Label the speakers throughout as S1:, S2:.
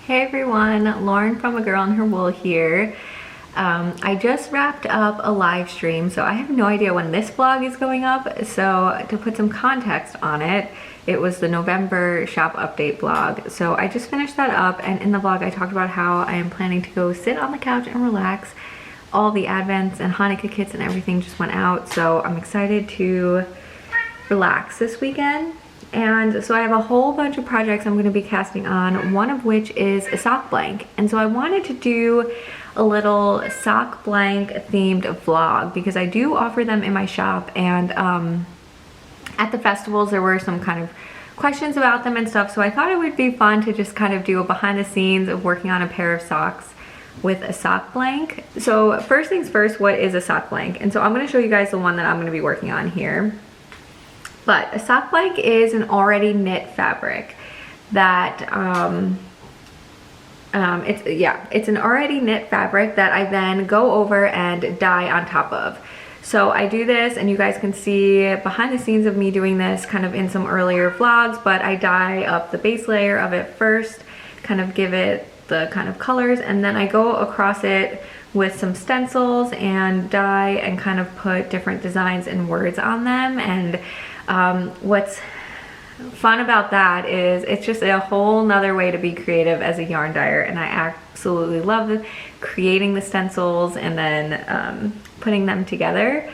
S1: Hey everyone, Lauren from A Girl and Her Wool here. I just wrapped up a live stream, so I have no idea when this vlog is going up. So to put some context on it, it was the November shop update vlog. So I just finished that up, and in the vlog I talked about how I am planning to go sit on the couch and relax. All the Advents and Hanukkah kits and everything just went out, so I'm excited to relax this weekend. And so I have a whole bunch of projects I'm going to be casting on, one of which is a sock blank. And so I wanted to do a little sock blank themed vlog because I do offer them in my shop, and at the festivals there were some kind of questions about them and stuff, so I thought it would be fun to just kind of do a behind the scenes of working on a pair of socks with a sock blank. So first things first, what is a sock blank? And so I'm going to show you guys the one that I'm going to be working on here. But a sock blank is an already knit fabric that it's an already knit fabric that I then go over and dye on top of. So I do this, and you guys can see behind the scenes of me doing this kind of in some earlier vlogs, but I dye up the base layer of it first, kind of give it the kind of colors, and then I go across it with some stencils and dye and kind of put different designs and words on them. And what's fun about that is it's just a whole nother way to be creative as a yarn dyer, and I absolutely love creating the stencils and then putting them together.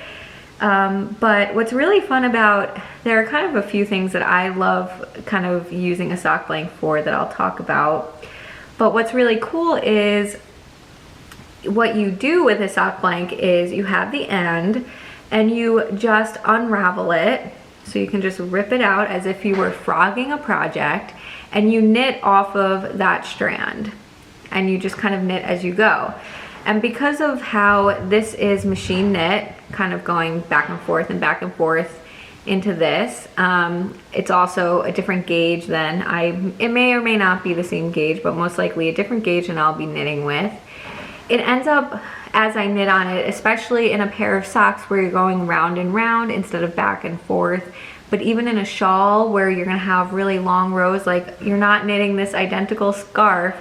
S1: But what's really fun about, there are kind of a few things that I love kind of using a sock blank for that I'll talk about. But what's really cool is what you do with a sock blank is you have the end and you just unravel it. So you can just rip it out as if you were frogging a project, and you knit off of that strand, and you just kind of knit as you go. And because of how this is machine knit, kind of going back and forth into this, it's also a different gauge than it may or may not be the same gauge, but most likely a different gauge than I'll be knitting with. It ends up, as I knit on it, especially in a pair of socks where you're going round and round instead of back and forth, but even in a shawl where you're gonna have really long rows, like you're not knitting this identical scarf.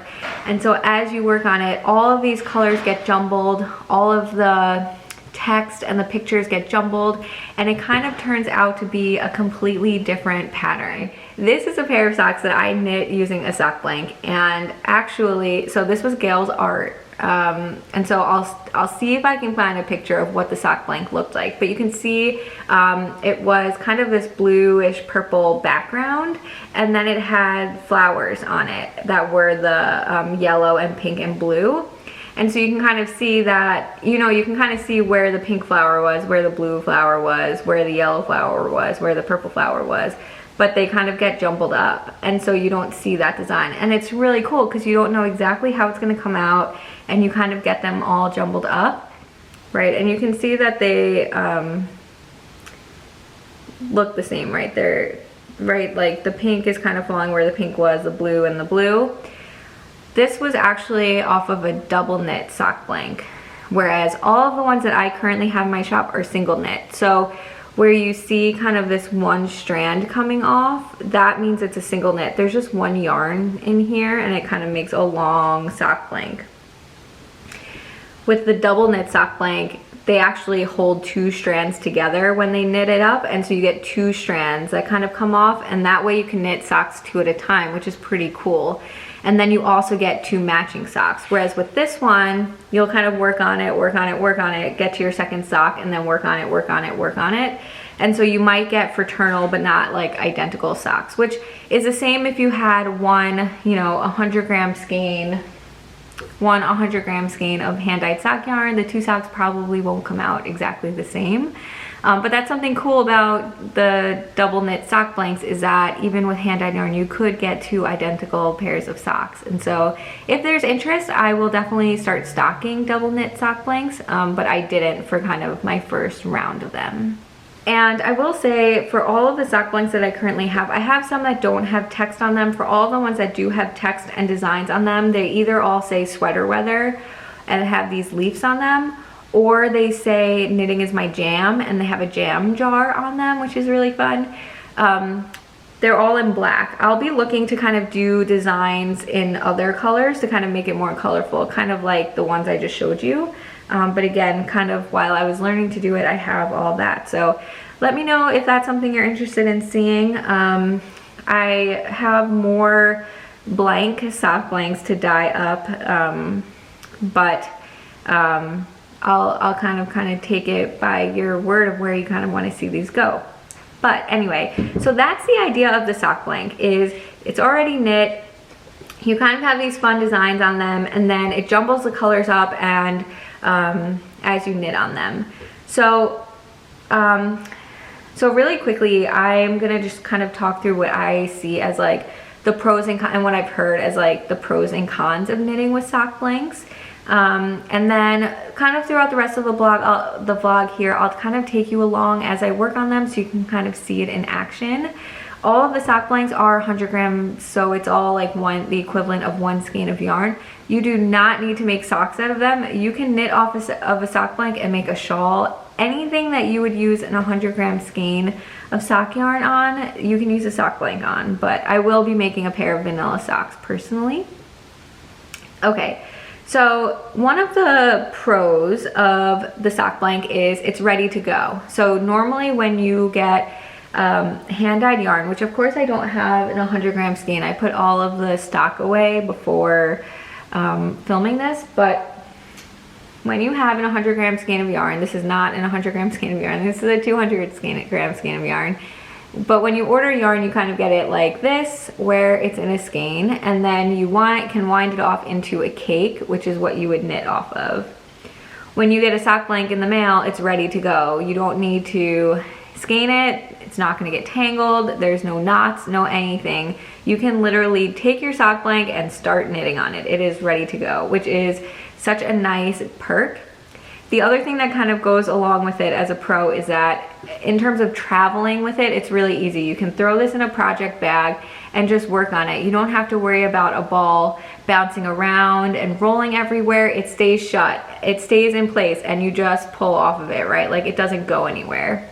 S1: And so as you work on it, all of these colors get jumbled, all of the text and the pictures get jumbled, and it kind of turns out to be a completely different pattern. This is a pair of socks that I knit using a sock blank, and actually, so this was Gail's art. And so I'll see if I can find a picture of what the sock blank looked like, but you can see it was kind of this bluish purple background, and then it had flowers on it that were the yellow and pink and blue. And so you can kind of see that, you know, you can kind of see where the pink flower was, where the blue flower was, where the yellow flower was, where the purple flower was, but they kind of get jumbled up, and so you don't see that design. And it's really cool because you don't know exactly how it's going to come out, and you kind of get them all jumbled up, right? And you can see that they look the same, right? They're, right, like the pink is kind of falling where the pink was, the blue and the blue. This was actually off of a double knit sock blank, whereas all of the ones that I currently have in my shop are single knit. So where you see kind of this one strand coming off, that means it's a single knit. There's just one yarn in here, and it kind of makes a long sock blank. With the double knit sock blank, they actually hold two strands together when they knit it up, and so you get two strands that kind of come off, and that way you can knit socks two at a time, which is pretty cool. And then you also get two matching socks, whereas with this one, you'll kind of work on it, get to your second sock, and then work on it. And so you might get fraternal but not like identical socks, which is the same if you had one, you know, 100 gram skein of hand-dyed sock yarn. The two socks probably won't come out exactly the same. But that's something cool about the double knit sock blanks, is that even with hand-dyed yarn, you could get two identical pairs of socks. And so if there's interest, I will definitely start stocking double knit sock blanks, but I didn't for kind of my first round of them. And I will say, for all of the sock blanks that I currently have, I have some that don't have text on them. For all the ones that do have text and designs on them, they either all say sweater weather and have these leaves on them, or they say knitting is my jam and they have a jam jar on them, which is really fun. they're all in black. I'll be looking to kind of do designs in other colors to kind of make it more colorful, kind of like the ones I just showed you. But again, kind of while I was learning to do it, I have all that. So let me know if that's something you're interested in seeing. I have more blank sock blanks to dye up, but I'll kind of take it by your word of where you kind of want to see these go. But anyway, so that's the idea of the sock blank, is it's already knit. You kind of have these fun designs on them, and then it jumbles the colors up and as you knit on them. So so really quickly, I'm gonna just kind of talk through what I see as like the pros and cons, and what I've heard as like the pros and cons of knitting with sock blanks. And then kind of throughout the rest of the vlog here, I'll kind of take you along as I work on them so you can kind of see it in action. All of the sock blanks are 100 grams, so it's all like the equivalent of 1 skein of yarn. You do not need to make socks out of them. You can knit off of a sock blank and make a shawl. Anything that you would use an 100-gram skein of sock yarn on, you can use a sock blank on, but I will be making a pair of vanilla socks personally. Okay. So one of the pros of the sock blank is it's ready to go. So normally when you get hand-dyed yarn, which of course I don't have in a 100-gram skein, I put all of the stock away before filming this, but when you have an 100-gram skein of yarn, this is not an 100-gram skein of yarn, this is a 200-gram skein of yarn. But when you order yarn, you kind of get it like this, where it's in a skein, and then you can wind it off into a cake, which is what you would knit off of. When you get a sock blank in the mail, it's ready to go. You don't need to skein it, it's not gonna get tangled, there's no knots, no anything. You can literally take your sock blank and start knitting on it. It is ready to go, which is such a nice perk. The other thing that kind of goes along with it as a pro is that in terms of traveling with it, it's really easy. You can throw this in a project bag and just work on it. You don't have to worry about a ball bouncing around and rolling everywhere. It stays shut, it stays in place, and you just pull off of it, right? Like it doesn't go anywhere.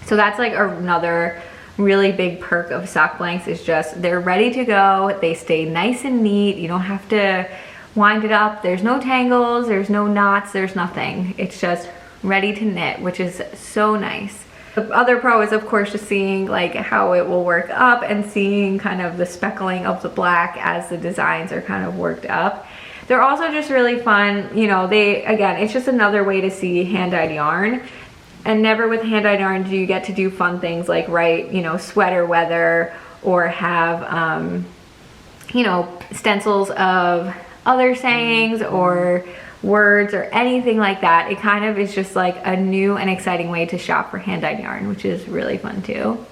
S1: So that's like another really big perk of sock blanks, is just they're ready to go. They stay nice and neat. You don't have to wind it up. There's no tangles, there's no knots, there's nothing. It's just ready to knit, which is so nice. The other pro is of course just seeing like how it will work up and seeing kind of the speckling of the black as the designs are kind of worked up. They're also just really fun. You know, again, it's just another way to see hand-dyed yarn. And never with hand-dyed yarn do you get to do fun things like write, you know, sweater weather, or have, you know, stencils of other sayings or words or anything like that. It kind of is just like a new and exciting way to shop for hand-dyed yarn, which is really fun too.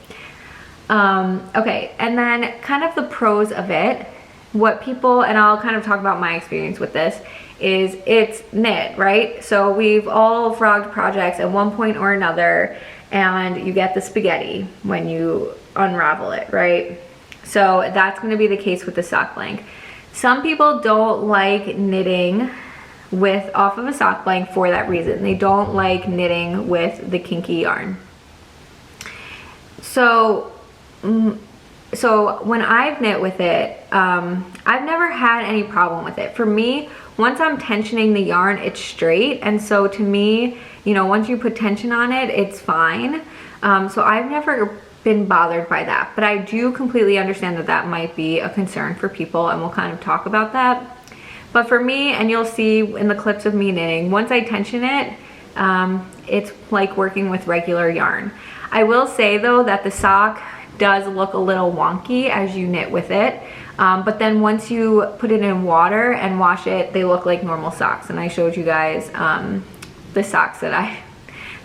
S1: Okay, and then kind of the pros of it, what people, and I'll kind of talk about my experience with this, is it's knit, right? So we've all frogged projects at one point or another, and you get the spaghetti when you unravel it, right? So that's going to be the case with the sock blank. Some people don't like knitting off of a sock blank for that reason. They don't like knitting with the kinky yarn. So when I've knit with it, I've never had any problem with it. For me, once I'm tensioning the yarn, it's straight. And so to me, you know, once you put tension on it, it's fine. So I've never been bothered by that, but I do completely understand that that might be a concern for people, and we'll kind of talk about that. But for me, and you'll see in the clips of me knitting, once I tension it, it's like working with regular yarn. I will say though that the sock does look a little wonky as you knit with it, but then once you put it in water and wash it, they look like normal socks. And I showed you guys the socks that I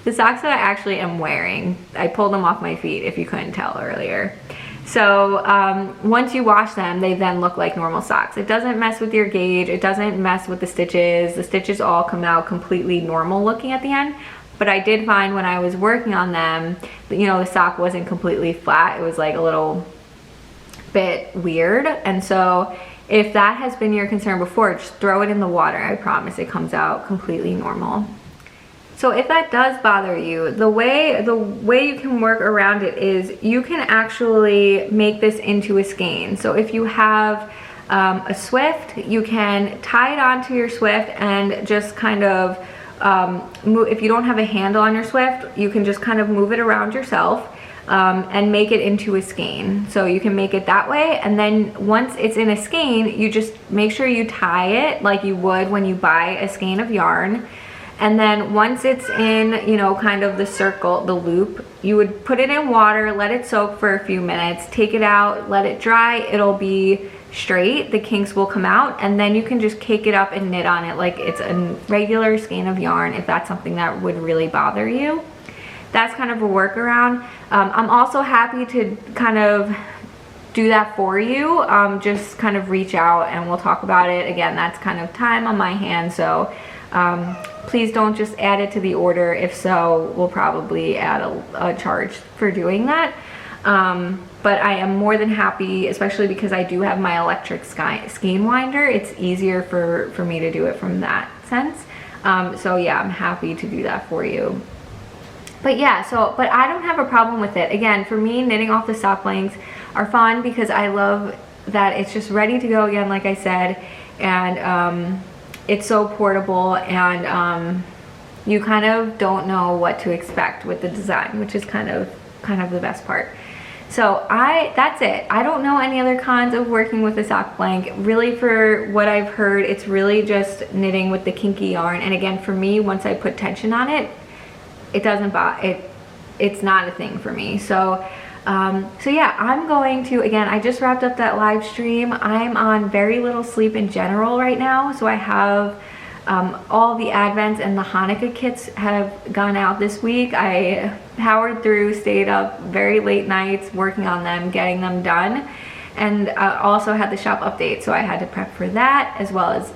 S1: actually am wearing. I pulled them off my feet if you couldn't tell earlier. So once you wash them, they then look like normal socks. It doesn't mess with your gauge, it doesn't mess with the stitches. The stitches all come out completely normal looking at the end. But I did find when I was working on them, you know, the sock wasn't completely flat. It was like a little bit weird. And so if that has been your concern before, just throw it in the water. I promise it comes out completely normal. So if that does bother you, the way you can work around it is you can actually make this into a skein. So if you have a Swift, you can tie it onto your Swift and just kind of move. If you don't have a handle on your Swift, you can just kind of move it around yourself and make it into a skein. So you can make it that way, and then once it's in a skein, you just make sure you tie it like you would when you buy a skein of yarn. And then once it's in, you know, kind of the circle, the loop, you would put it in water, let it soak for a few minutes, take it out, let it dry. It'll be straight, the kinks will come out, and then you can just cake it up and knit on it like it's a regular skein of yarn if that's something that would really bother you. That's kind of a workaround. I'm also happy to kind of do that for you. Just kind of reach out and we'll talk about it. Again, that's kind of time on my hands, so please don't just add it to the order. If so, we'll probably add a charge for doing that. But I am more than happy, especially because I do have my electric skein winder. It's easier for me to do it from that sense. So yeah, I'm happy to do that for you. But yeah, but I don't have a problem with it. Again, for me, knitting off the sock blanks are fun because I love that it's just ready to go again, like I said, and it's so portable, and you kind of don't know what to expect with the design, which is kind of the best part. So that's it. I don't know any other cons of working with a sock blank. Really, for what I've heard, it's really just knitting with the kinky yarn. And again, for me, once I put tension on it, it's not a thing for me. So yeah, I'm going to, again, I just wrapped up that live stream. I'm on very little sleep in general right now. So I have all the Advents and the Hanukkah kits have gone out this week. I powered through, stayed up very late nights working on them, getting them done. And also had the shop update. So I had to prep for that as well as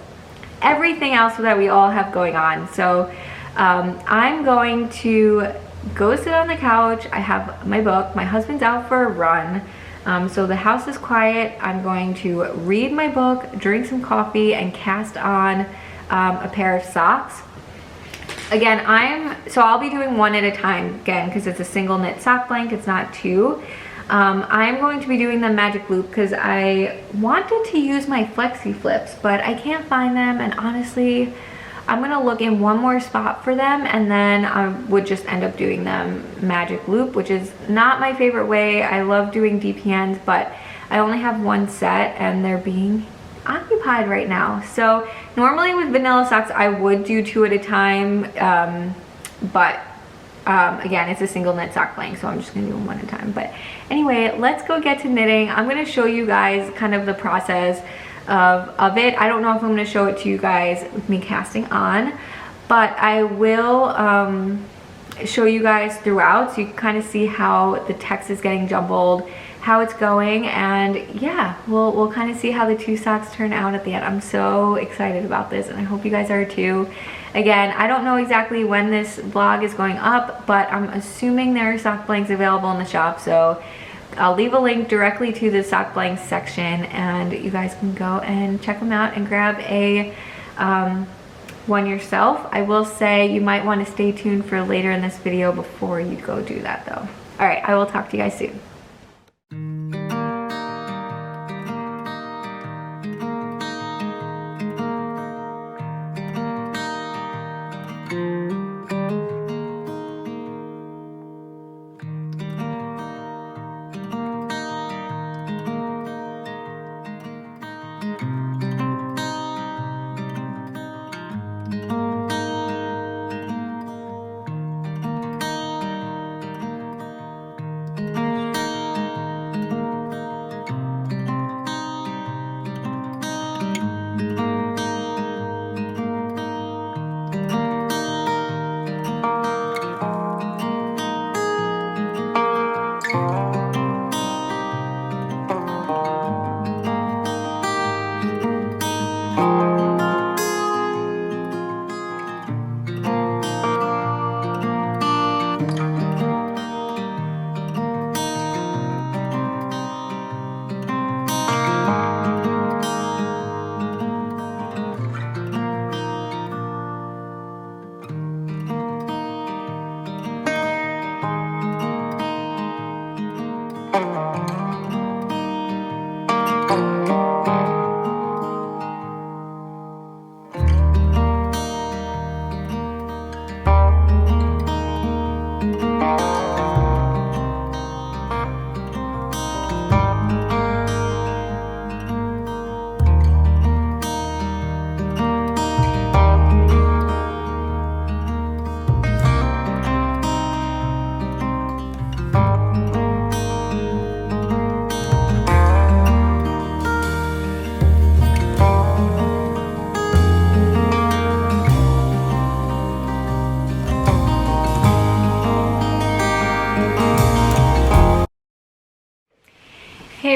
S1: everything else that we all have going on. So I'm going to go sit on the couch. I have my book. My husband's out for a run. So the house is quiet. I'm going to read my book, drink some coffee, and cast on a pair of socks. Again, I'll be doing one at a time again because it's a single knit sock blank. It's not two. I'm going to be doing the magic loop because I wanted to use my flexi flips, but I can't find them, and honestly, I'm gonna look in one more spot for them, and then I would just end up doing them magic loop, which is not my favorite way. I love doing DPNs, but I only have one set and they're being occupied right now. So normally with vanilla socks, I would do two at a time, but again, it's a single knit sock blank, so I'm just gonna do them one at a time. But anyway, let's go get to knitting. I'm gonna show you guys kind of the process of it. I don't know if I'm going to show it to you guys with me casting on, but I will show you guys throughout so you can kind of see how the text is getting jumbled, how it's going, and yeah, we'll kind of see how the two socks turn out at the end. I'm so excited about this, and I hope you guys are too. Again, I don't know exactly when this vlog is going up, but I'm assuming there are sock blanks available in the shop, so I'll leave a link directly to the sock blanks section, and you guys can go and check them out and grab a one yourself. I will say you might want to stay tuned for later in this video before you go do that though. All right, I will talk to you guys soon.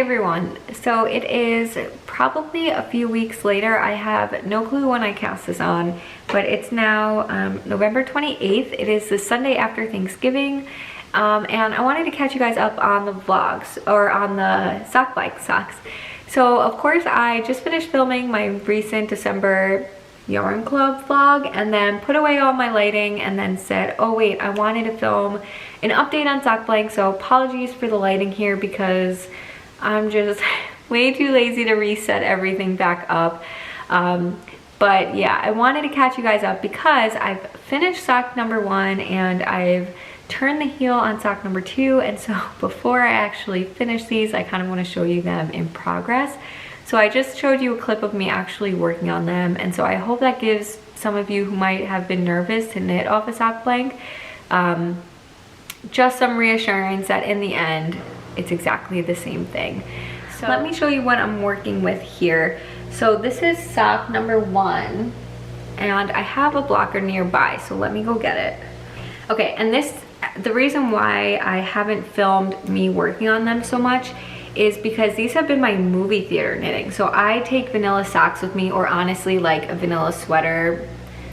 S1: everyone, so it is probably a few weeks later. I have no clue when I cast this on, but it's now November 28th. It is the Sunday after Thanksgiving, and I wanted to catch you guys up on the vlogs, or on the sock bike socks. So of course I just finished filming my recent December yarn club vlog, and then put away all my lighting, and then said, oh wait, I wanted to film an update on sock blank. So apologies for the lighting here because I'm just way too lazy to reset everything back up. But yeah, I wanted to catch you guys up because I've finished sock number 1 and I've turned the heel on sock number 2, and so before I actually finish these, I kind of want to show you them in progress. So I just showed you a clip of me actually working on them, and so I hope that gives some of you who might have been nervous to knit off a sock blank just some reassurance that in the end it's exactly the same thing. So let me show you what I'm working with here. So this is sock number 1, and I have a blocker nearby, so let me go get it. Okay, and the reason why I haven't filmed me working on them so much is because these have been my movie theater knitting. So I take vanilla socks with me, or honestly like a vanilla sweater,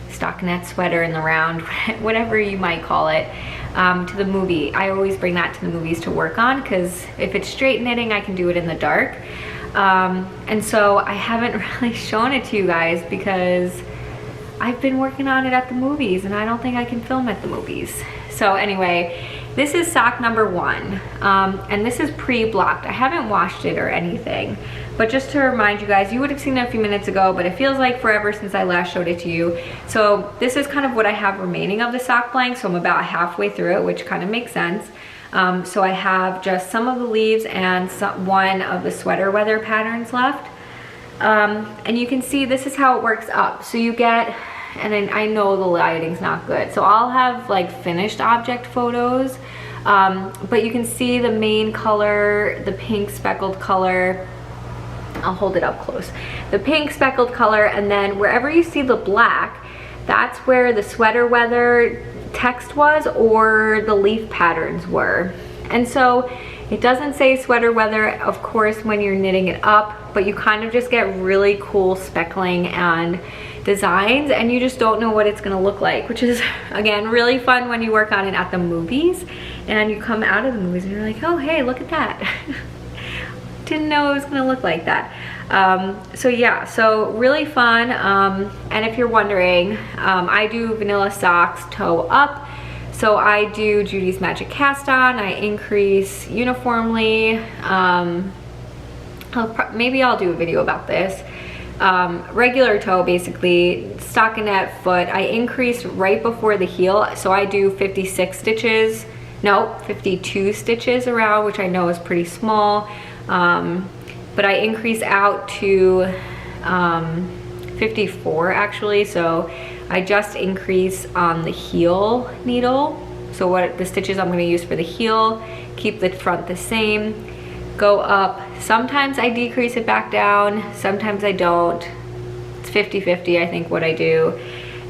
S1: stockinette sweater in the round, whatever you might call it, to the movie. I always bring that to the movies to work on, because if it's straight knitting I can do it in the dark. And so I haven't really shown it to you guys because I've been working on it at the movies and I don't think I can film at the movies. So anyway, this is sock number 1, and this is pre-blocked. I haven't washed it or anything, but just to remind you guys, you would have seen it a few minutes ago, but it feels like forever since I last showed it to you. So this is kind of what I have remaining of the sock blank, so I'm about halfway through it, which kind of makes sense. So I have just some of the leaves and one of the sweater weather patterns left. And you can see this is how it works up. So you get, and then I know the lighting's not good, so I'll have like finished object photos, but you can see the main color, the pink speckled color. I'll hold it up close. The pink speckled color, and then wherever you see the black, that's where the sweater weather text was, or the leaf patterns were. And so it doesn't say sweater weather, of course, when you're knitting it up, but you kind of just get really cool speckling and designs, and you just don't know what it's gonna look like, which is, again, really fun when you work on it at the movies and you come out of the movies and you're like, oh hey, look at that. Didn't know it was gonna look like that. So yeah, so really fun. And if you're wondering, I do vanilla socks toe up. So I do Judy's Magic Cast On. I increase uniformly. Maybe I'll do a video about this. Regular toe, basically, stockinette foot. I increase right before the heel, so I do 56 stitches. No, 52 stitches around, which I know is pretty small. But I increase out to 54 actually, so I just increase on the heel needle. So what the stitches I'm going to use for the heel, keep the front the same, go up. Sometimes I decrease it back down, sometimes I don't. It's 50-50 I think what I do.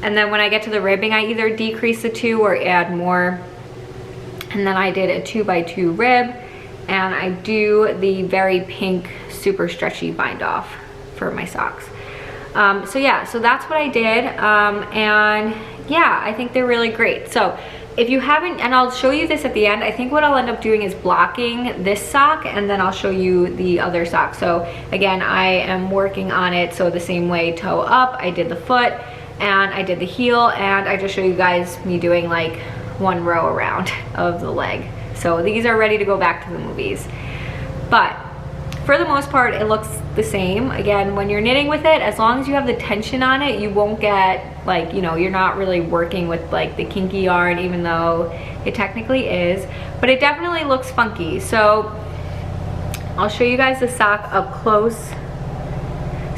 S1: And then when I get to the ribbing, I either decrease the 2 or add more. And then I did a 2x2 rib, and I do the very pink super stretchy bind off for my socks. So yeah, so that's what I did, and yeah, I think they're really great. So if you haven't, and I'll show you this at the end, I think what I'll end up doing is blocking this sock, and then I'll show you the other sock. So again, I am working on it, so the same way, toe up, I did the foot, and I did the heel, and I just show you guys me doing like 1 row around of the leg. So these are ready to go back to the movies. But for the most part, it looks the same. Again, when you're knitting with it, as long as you have the tension on it, you won't get like, you know, you're not really working with like the kinky yarn, even though it technically is, but it definitely looks funky. So I'll show you guys the sock up close.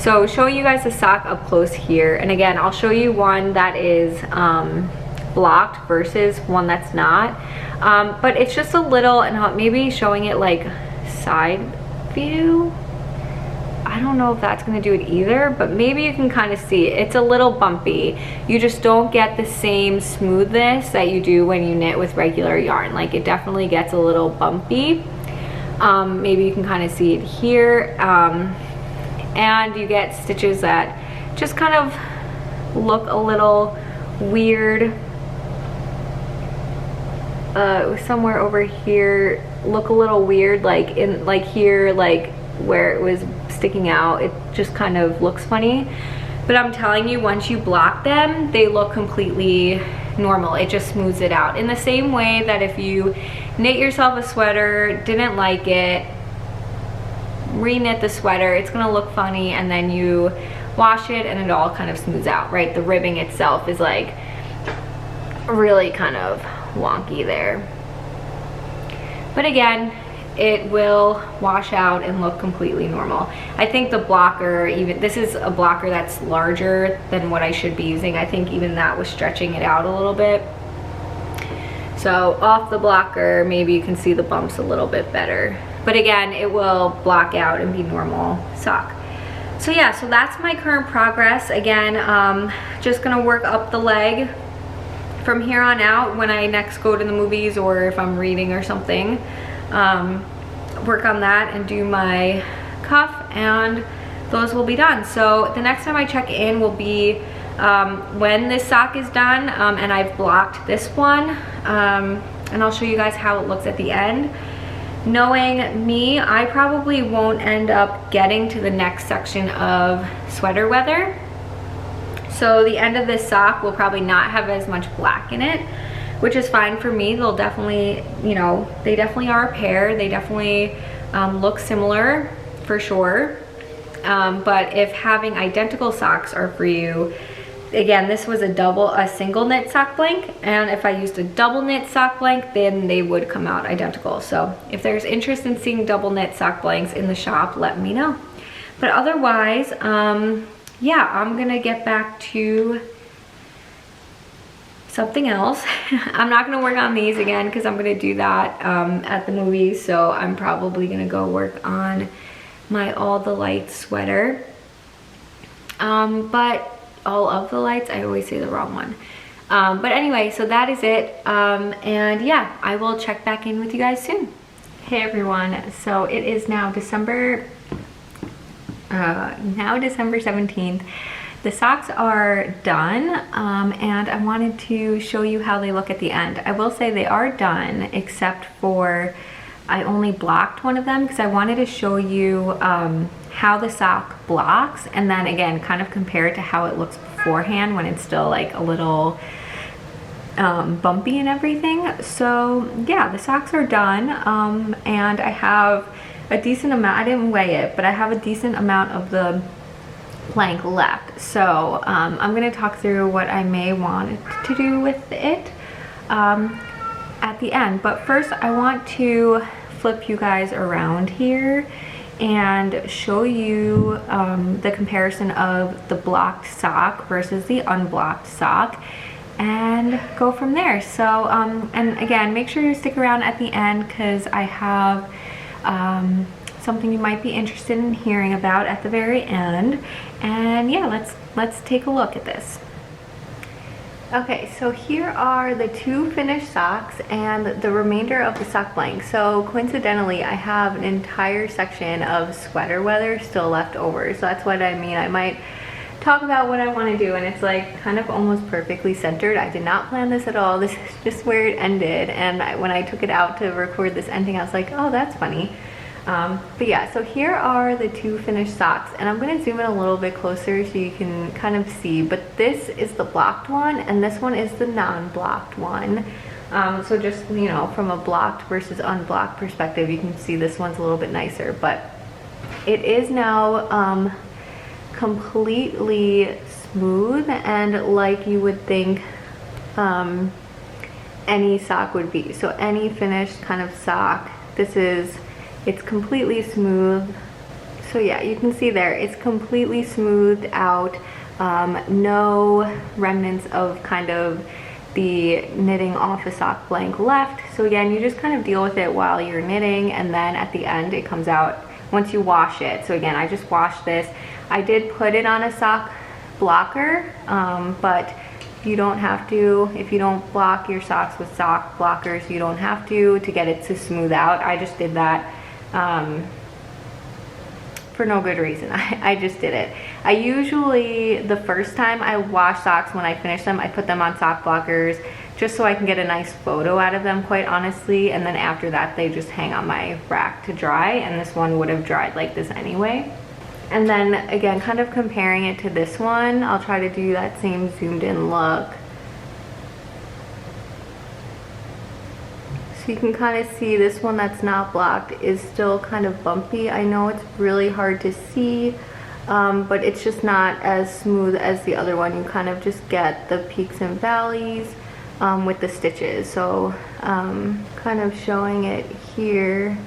S1: So showing you guys the sock up close here, and again, I'll show you one that is blocked versus one that's not, but it's just a little, and maybe showing it like side view, I don't know if that's going to do it either, but maybe you can kind of see it's a little bumpy. You just don't get the same smoothness that you do when you knit with regular yarn. Like, it definitely gets a little bumpy. Maybe you can kind of see it here. And you get stitches that just kind of look a little weird. Somewhere over here look a little weird, like in like here, like where it was sticking out, it just kind of looks funny. But I'm telling you, once you block them, they look completely normal. It just smooths it out. In the same way that if you knit yourself a sweater, didn't like it, re-knit the sweater, it's gonna look funny, and then you wash it and it all kind of smooths out, right? The ribbing itself is like really kind of wonky there. But again, it will wash out and look completely normal. I think the blocker, even this is a blocker that's larger than what I should be using. I think even that was stretching it out a little bit. So off the blocker, maybe you can see the bumps a little bit better. But again, it will block out and be normal sock. So yeah, so that's my current progress. Again, just gonna work up the leg from here on out. When I next go to the movies or if I'm reading or something, work on that and do my cuff, and those will be done. So the next time I check in will be when this sock is done, and I've blocked this one, and I'll show you guys how it looks at the end. Knowing me, I probably won't end up getting to the next section of sweater weather. So the end of this sock will probably not have as much black in it, which is fine for me. They'll definitely, you know, they definitely are a pair. They definitely look similar for sure. But if having identical socks are for you, again, this was a single knit sock blank, and if I used a double knit sock blank, then they would come out identical. So if there's interest in seeing double knit sock blanks in the shop, let me know. But otherwise, yeah, I'm gonna get back to something else. I'm not gonna work on these again because I'm gonna do that at the movies. So I'm probably gonna go work on my All the Lights sweater. But all of the lights, I always say the wrong one. But anyway, so that is it. And yeah, I will check back in with you guys soon. Hey everyone, so it is now December 17th. The socks are done, and I wanted to show you how they look at the end. I will say they are done, except for I only blocked one of them because I wanted to show you how the sock blocks, and then again kind of compare it to how it looks beforehand when it's still like a little bumpy and everything. So yeah, the socks are done, and I have a decent amount, I didn't weigh it, but I have a decent amount of the blank left. So I'm going to talk through what I may want to do with it at the end. But first I want to flip you guys around here and show you the comparison of the blocked sock versus the unblocked sock, and go from there. So and again, make sure you stick around at the end because I have something you might be interested in hearing about at the very end. And yeah, let's take a look at this. Okay, so here are the two finished socks and the remainder of the sock blank. So coincidentally, I have an entire section of sweater weather still left over. So that's what I mean. I might talk about what I want to do, and it's like kind of almost perfectly centered. I did not plan this at all. This is just where it ended. And when I took it out to record this ending, I was like, oh, that's funny. But yeah, so here are the two finished socks, and I'm going to zoom in a little bit closer so you can kind of see, but this is the blocked one and this one is the non-blocked one. So just, you know, from a blocked versus unblocked perspective, you can see this one's a little bit nicer, but it is now completely smooth and like you would think any sock would be. So any finished kind of sock, it's completely smooth. So yeah, you can see there, it's completely smoothed out. No remnants of kind of the knitting off a sock blank left. So again, you just kind of deal with it while you're knitting, and then at the end it comes out once you wash it. So again, I just washed this. I did put it on a sock blocker, but you don't have to. If you don't block your socks with sock blockers, you don't have to get it to smooth out. I just did that for no good reason. I just did it. I usually, the first time I wash socks, when I finish them, I put them on sock blockers just so I can get a nice photo out of them, quite honestly, and then after that they just hang on my rack to dry, and this one would have dried like this anyway. And then again, kind of comparing it to this one, I'll try to do that same zoomed in look. So you can kind of see this one that's not blocked is still kind of bumpy. I know it's really hard to see, but it's just not as smooth as the other one. You kind of just get the peaks and valleys with the stitches. So kind of showing it here.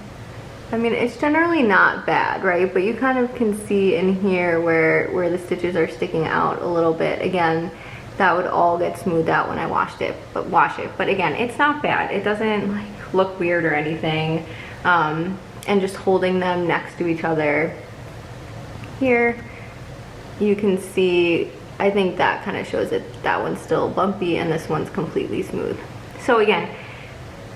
S1: I mean, it's generally not bad, right? But you kind of can see in here where the stitches are sticking out a little bit. Again, that would all get smoothed out when I wash it. But again, it's not bad. It doesn't like look weird or anything. And just holding them next to each other here, you can see, I think that kind of shows it. That one's still bumpy and this one's completely smooth. So again,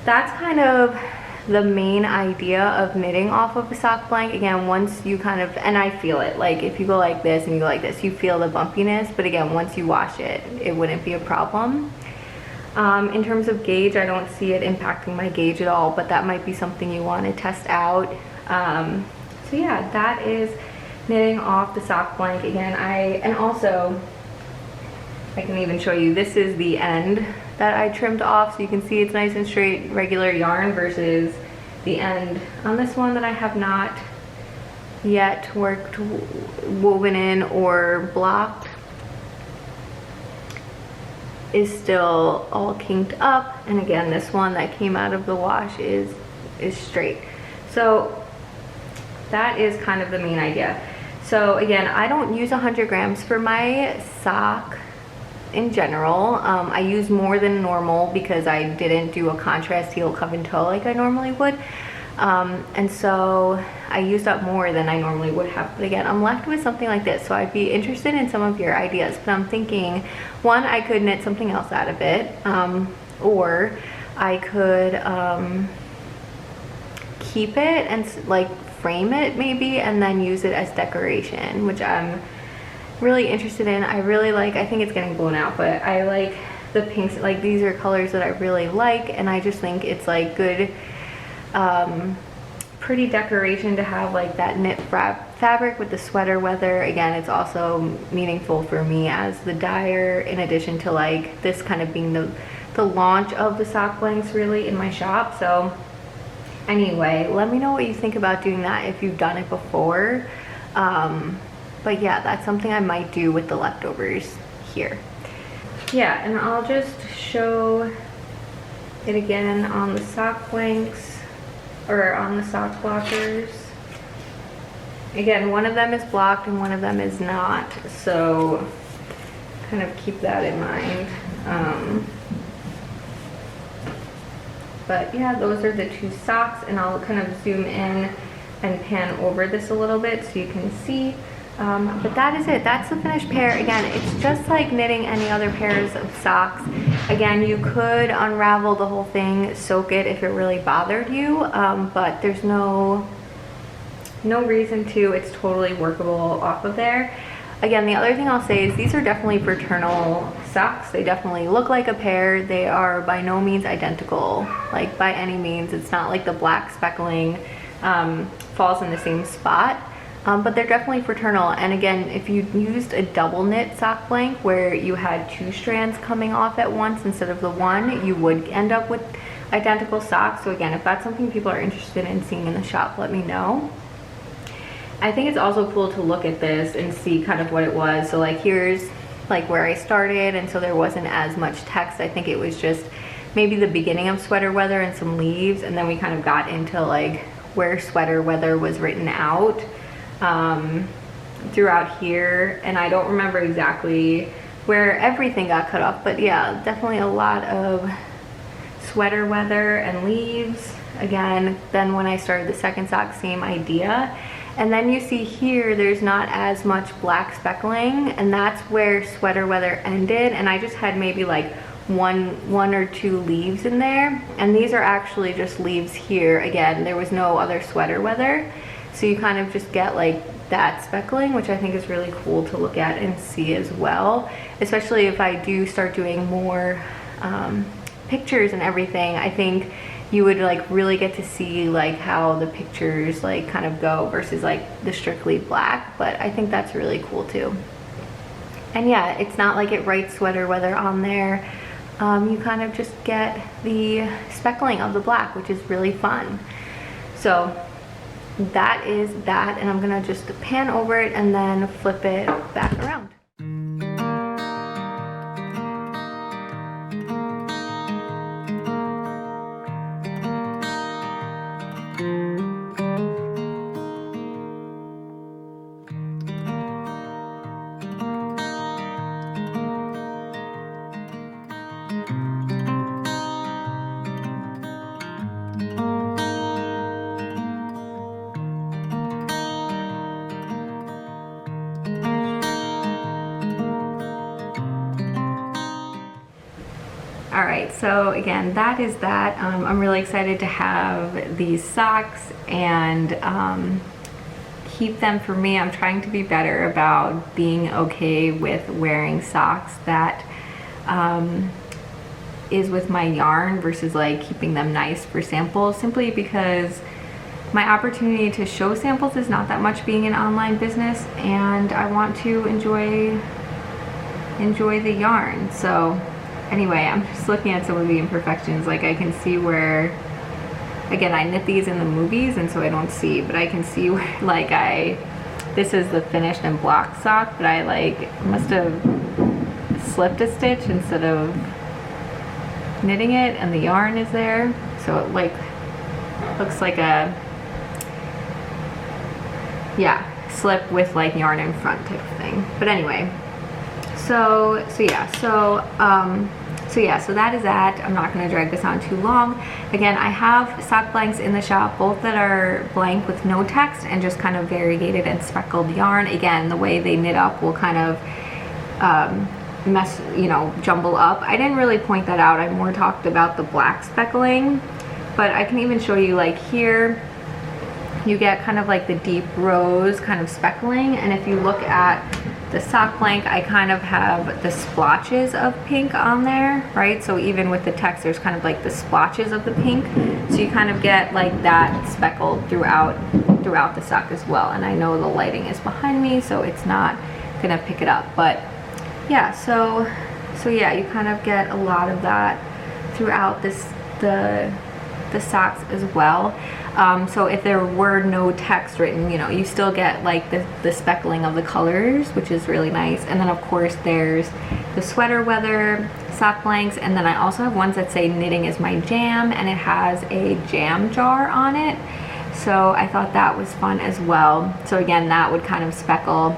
S1: that's kind of the main idea of knitting off of a sock blank. Again, once you kind of, and I feel it, like if you go like this and you go like this, you feel the bumpiness, but again, once you wash it, it wouldn't be a problem. In terms of gauge, I don't see it impacting my gauge at all, but that might be something you want to test out. So yeah, that is knitting off the sock blank. Again, and also I can even show you, this is the end that I trimmed off, so you can see it's nice and straight, regular yarn, versus the end on this one that I have not yet woven in or blocked is still all kinked up. And again, this one that came out of the wash is straight. So that is kind of the main idea. So again, I don't use 100 grams for my sock in general. I use more than normal because I didn't do a contrast heel cuff and toe like I normally would. And so I used up more than I normally would have. But again, I'm left with something like this. So I'd be interested in some of your ideas. But I'm thinking, one, I could knit something else out of it. Or I could keep it and like frame it maybe and then use it as decoration, which I'm really interested in. I think it's getting blown out, but I like the pinks. Like, these are colors that I really like, and I just think it's like good pretty decoration to have like that knit fabric with the sweater weather. Again, it's also meaningful for me as the dyer, in addition to like this kind of being the launch of the sock blanks really in my shop. So anyway, let me know what you think about doing that if you've done it before. But yeah, that's something I might do with the leftovers here. Yeah, and I'll just show it again on the sock blanks, or on the sock blockers. Again, one of them is blocked and one of them is not, so kind of keep that in mind. But yeah, those are the two socks, and I'll kind of zoom in and pan over this a little bit so you can see. But that is it. That's the finished pair. Again, it's just like knitting any other pairs of socks. Again, you could unravel the whole thing, soak it if it really bothered you, but there's no reason to. It's totally workable off of there. Again, the other thing I'll say is these are definitely fraternal socks. They definitely look like a pair. They are by no means identical, like by any means. It's not like the black speckling falls in the same spot. But they're definitely fraternal. And again, if you used a double knit sock blank where you had two strands coming off at once instead of the one, you would end up with identical socks. So again, if that's something people are interested in seeing in the shop, let me know. I think it's also cool to look at this and see kind of what it was. So like, here's like where I started, and so there wasn't as much text. I think it was just maybe the beginning of sweater weather and some leaves, and then we kind of got into like where sweater weather was written out throughout here. And I don't remember exactly where everything got cut off, but yeah, definitely a lot of sweater weather and leaves. Again, then when I started the second sock, same idea. And then you see here, there's not as much black speckling, and that's where sweater weather ended. And I just had maybe like one or two leaves in there, and these are actually just leaves here. Again, there was no other sweater weather, so you kind of just get like that speckling, which I think is really cool to look at and see as well, especially if I do start doing more pictures and everything. I think you would like really get to see like how the pictures like kind of go versus like the strictly black, but I think that's really cool too. And yeah, it's not like it writes sweater weather on there. You kind of just get the speckling of the black, which is really fun. So that is that, and I'm gonna just pan over it and then flip it back around. All right, so again, that is that. I'm really excited to have these socks and keep them for me. I'm trying to be better about being okay with wearing socks that is with my yarn versus like keeping them nice for samples, simply because my opportunity to show samples is not that much being an online business, and I want to enjoy the yarn. So anyway, I'm just looking at some of the imperfections. Like I can see where, again, I knit these in the movies and so I don't see, but I can see where like this is the finished and blocked sock, but I like must have slipped a stitch instead of knitting it, and the yarn is there. So it like looks like a, yeah, slip with like yarn in front type of thing. But anyway, so that is that. I'm not going to drag this on too long. Again, I have sock blanks in the shop, both that are blank with no text and just kind of variegated and speckled yarn. Again, the way they knit up will kind of jumble up. I didn't really point that out. I more talked about the black speckling, but I can even show you like here, you get kind of like the deep rose kind of speckling, and if you look at the sock blank, I kind of have the splotches of pink on there, right? So even with the text, there's kind of like the splotches of the pink. So you kind of get like that speckled throughout the sock as well. And I know the lighting is behind me, so it's not gonna pick it up. But yeah, so yeah, you kind of get a lot of that throughout the socks as well. So if there were no text written, you still get like the speckling of the colors, which is really nice. And then of course there's the sweater weather sock blanks, and then I also have ones that say knitting is my jam, and it has a jam jar on it. So I thought that was fun as well. So again, that would kind of speckle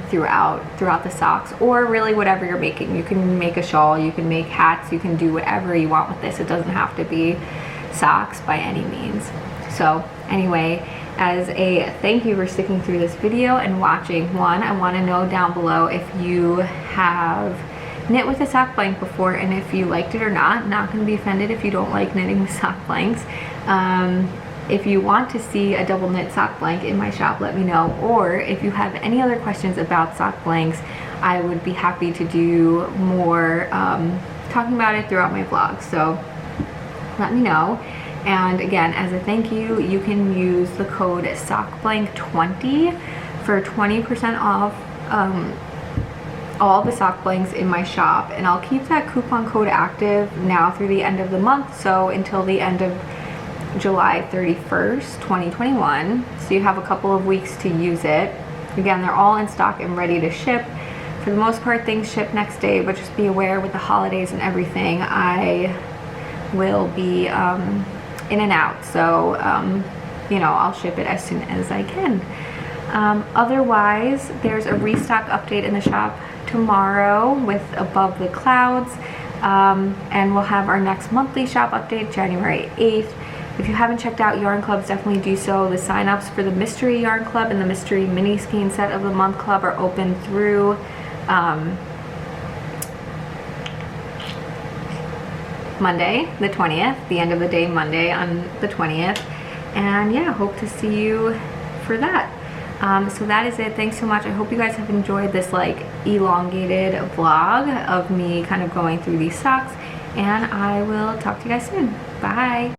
S1: throughout the socks, or really whatever you're making. You can make a shawl, you can make hats, you can do whatever you want with this. It doesn't have to be socks by any means. So anyway, as a thank you for sticking through this video and watching, one, I want to know down below if you have knit with a sock blank before and if you liked it or not. I'm not going to be offended if you don't like knitting with sock blanks. If you want to see a double knit sock blank in my shop, let me know. Or if you have any other questions about sock blanks, I would be happy to do more talking about it throughout my vlog. So let me know. And again, as a thank you, you can use the code SOCKBLANK20 for 20% off all the sock blanks in my shop. And I'll keep that coupon code active now through the end of the month, so until the end of July 31st, 2021. So you have a couple of weeks to use it. Again, they're all in stock and ready to ship. For the most part, things ship next day, but just be aware with the holidays and everything, I will be in and out. So, I'll ship it as soon as I can. Otherwise, there's a restock update in the shop tomorrow with Above the Clouds. And we'll have our next monthly shop update January 8th. If you haven't checked out Yarn Clubs, definitely do so. The sign-ups for the Mystery Yarn Club and the Mystery Mini Skein Set of the Month Club are open through Monday, the 20th, the end of the day Monday on the 20th. And yeah, hope to see you for that. So that is it. Thanks so much. I hope you guys have enjoyed this like elongated vlog of me kind of going through these socks, and I will talk to you guys soon. Bye.